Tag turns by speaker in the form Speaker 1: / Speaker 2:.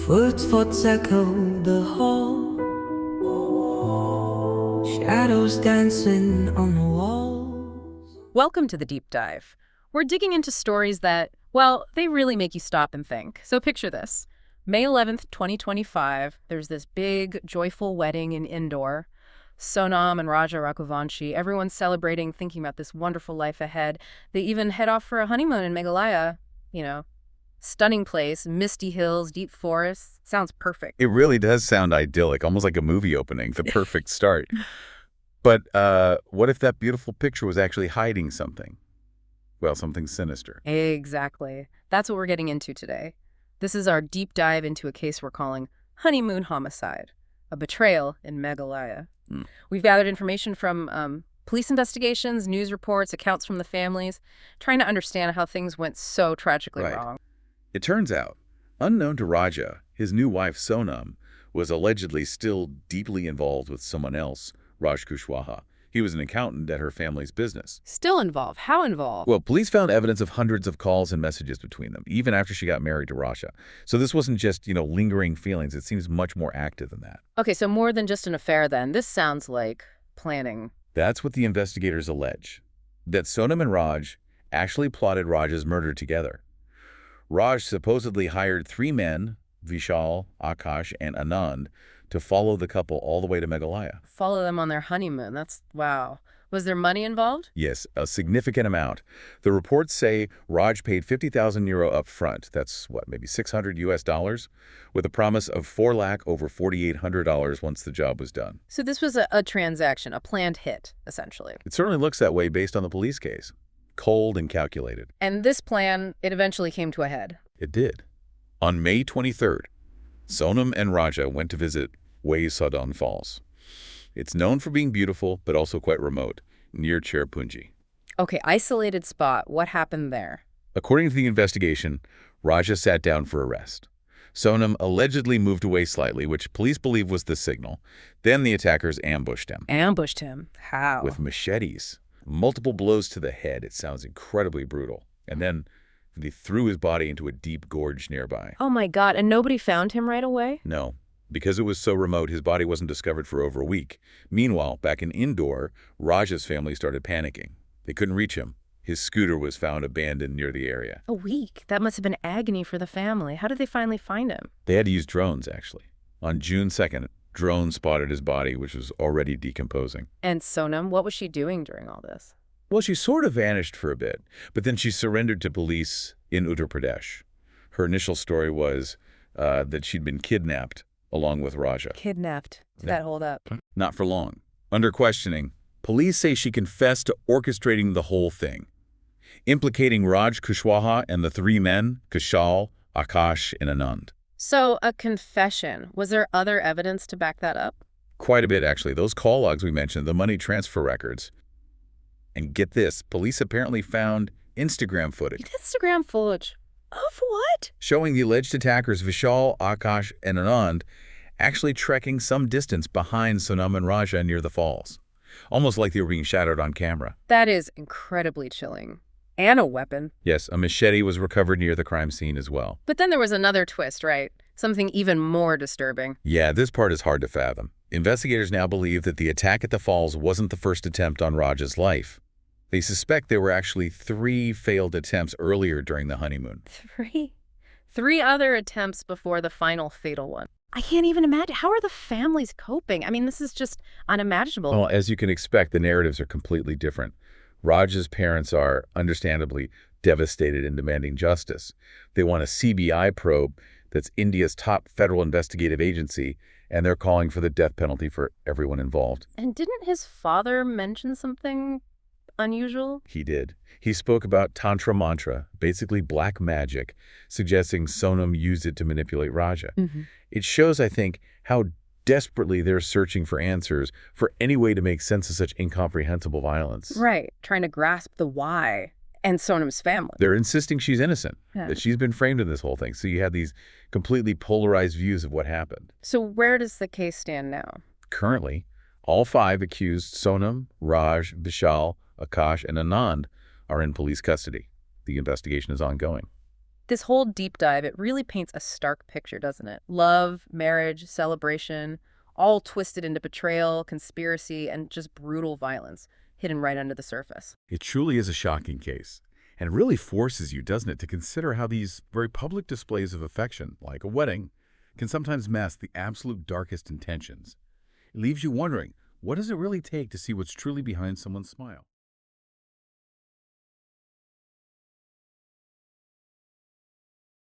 Speaker 1: Footsteps echo the hall, shadows dancing on the walls.
Speaker 2: Welcome to the Deep Dive. We're digging into stories that, well, they really make you stop and think. So picture this. May 11th, 2025, there's this big, joyful wedding in Indore. Sonam and Raja Raghuvanshi, everyone's celebrating, thinking about this wonderful life ahead. They even head off for a honeymoon in Meghalaya. Stunning place, misty hills, deep forests. Sounds perfect.
Speaker 3: It really does sound idyllic, almost like a movie opening, the perfect start. But what if that beautiful picture was actually hiding something? Well, something sinister.
Speaker 2: Exactly. That's what we're getting into today. This is our deep dive into a case we're calling Honeymoon Homicide, a betrayal in Meghalaya. We've gathered information from police investigations, news reports, accounts from the families, trying to understand how things went so tragically wrong.
Speaker 3: It turns out, unknown to Raja, his new wife Sonam was allegedly still deeply involved with someone else, Raj Kushwaha. He was an accountant at her family's business.
Speaker 2: Still involved? How involved?
Speaker 3: Well, police found evidence of hundreds of calls and messages between them, even after she got married to Raja. So this wasn't just, lingering feelings. It seems much more active than that.
Speaker 2: Okay, so more than just an affair then. This sounds like planning.
Speaker 3: That's what the investigators allege, that Sonam and Raj actually plotted Raja's murder together. Raj supposedly hired 3 men, Vishal, Akash, and Anand, to follow the couple all the way to Meghalaya.
Speaker 2: Follow them on their honeymoon. Wow. Was there money involved?
Speaker 3: Yes, a significant amount. The reports say Raj paid 50,000 euro up front. That's maybe $600 with a promise of 4 lakh over $4,800 once the job was done.
Speaker 2: So this was a transaction, a planned hit, essentially.
Speaker 3: It certainly looks that way based on the police case. Cold and calculated.
Speaker 2: And this plan, it eventually came to a head.
Speaker 3: It did. On May 23rd, Sonam and Raja went to visit Sadon Falls. It's known for being beautiful, but also quite remote, near Cherrapunji.
Speaker 2: Okay, isolated spot. What happened there?
Speaker 3: According to the investigation, Raja sat down for a rest. Sonam allegedly moved away slightly, which police believe was the signal. Then the attackers ambushed him.
Speaker 2: Ambushed him? How?
Speaker 3: With machetes. Multiple blows to the head. It sounds incredibly brutal. And then they threw his body into a deep gorge nearby.
Speaker 2: Oh my God, and nobody found him right away?
Speaker 3: No. Because it was so remote, his body wasn't discovered for over a week. Meanwhile, back in Indore, Raja's family started panicking. They couldn't reach him. His scooter was found abandoned near the area.
Speaker 2: A week? That must have been agony for the family. How did they finally find him?
Speaker 3: They had to use drones, actually. On June 2nd, drones spotted his body, which was already decomposing.
Speaker 2: And Sonam, what was she doing during all this?
Speaker 3: Well, she sort of vanished for a bit, but then she surrendered to police in Uttar Pradesh. Her initial story was that she'd been kidnapped along with Raja.
Speaker 2: Kidnapped. Did that hold up?
Speaker 3: Not for long. Under questioning, police say she confessed to orchestrating the whole thing, implicating Raj Kushwaha and the 3 men, Kushal, Akash, and Anand.
Speaker 2: So, a confession. Was there other evidence to back that up?
Speaker 3: Quite a bit, actually. Those call logs we mentioned, the money transfer records. And get this, police apparently found Instagram footage.
Speaker 2: Instagram footage? Of what?
Speaker 3: Showing the alleged attackers Vishal, Akash, and Anand actually trekking some distance behind Sonam and Raja near the falls. Almost like they were being shadowed on camera.
Speaker 2: That is incredibly chilling. And a weapon.
Speaker 3: Yes, a machete was recovered near the crime scene as well.
Speaker 2: But then there was another twist, right? Something even more disturbing.
Speaker 3: Yeah, this part is hard to fathom. Investigators now believe that the attack at the falls wasn't the first attempt on Raja's life. They suspect there were actually 3 failed attempts earlier during the honeymoon.
Speaker 2: 3? 3 other attempts before the final fatal one. I can't even imagine. How are the families coping? I mean, this is just unimaginable.
Speaker 3: Well, as you can expect, the narratives are completely different. Raja's parents are, understandably, devastated and demanding justice. They want a CBI probe that's India's top federal investigative agency, and they're calling for the death penalty for everyone involved.
Speaker 2: And didn't his father mention something unusual?
Speaker 3: He did. He spoke about Tantra Mantra, basically black magic, suggesting Sonam used it to manipulate Raja. It shows, I think, how desperately they're searching for answers, for any way to make sense of such incomprehensible violence.
Speaker 2: Right, trying to grasp the why. And Sonam's family.
Speaker 3: They're insisting she's innocent, that she's been framed in this whole thing. So you have these completely polarized views of what happened.
Speaker 2: So where does the case stand now?
Speaker 3: Currently, all 5 accused Sonam, Raj, Vishal, Akash, and Anand are in police custody. The investigation is ongoing.
Speaker 2: This whole deep dive, it really paints a stark picture, doesn't it? Love, marriage, celebration, all twisted into betrayal, conspiracy, and just brutal violence, hidden right under the surface.
Speaker 3: It truly is a shocking case. And it really forces you, doesn't it, to consider how these very public displays of affection, like a wedding, can sometimes mask the absolute darkest intentions. It leaves you wondering, what does it really take to see what's truly behind someone's smile?